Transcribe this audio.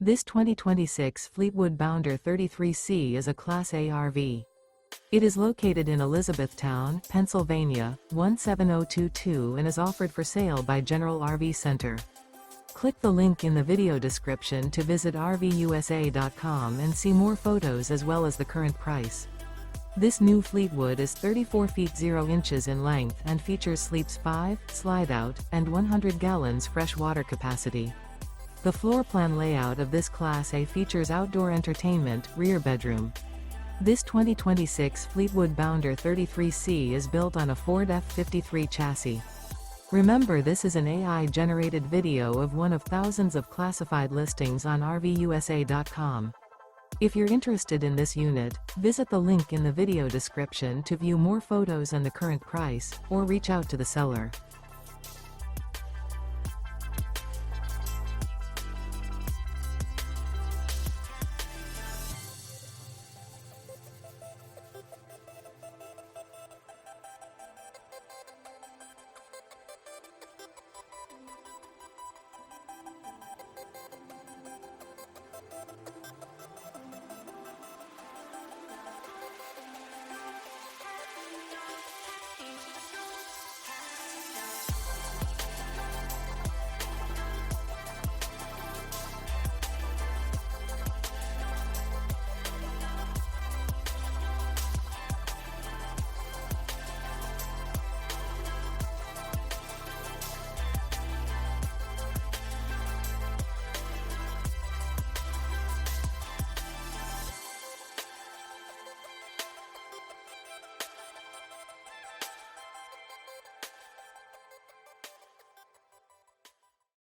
This 2026 Fleetwood Bounder 33C is a Class A RV. It is located in Elizabethtown, Pennsylvania, 17022 and is offered for sale by General RV Center. Click the link in the video description to visit RVUSA.com and see more photos as well as the current price. This new Fleetwood is 34 feet 0 inches in length and features sleeps 5, Slideout, and 100 gallons fresh water capacity. The floor plan layout of this Class A features outdoor entertainment, rear bedroom. This 2026 Fleetwood Bounder 33C is built on a Ford F-53 chassis. Remember, this is an AI-generated video of one of thousands of classified listings on RVUSA.com. If you're interested in this unit, visit the link in the video description to view more photos and the current price, or reach out to the seller.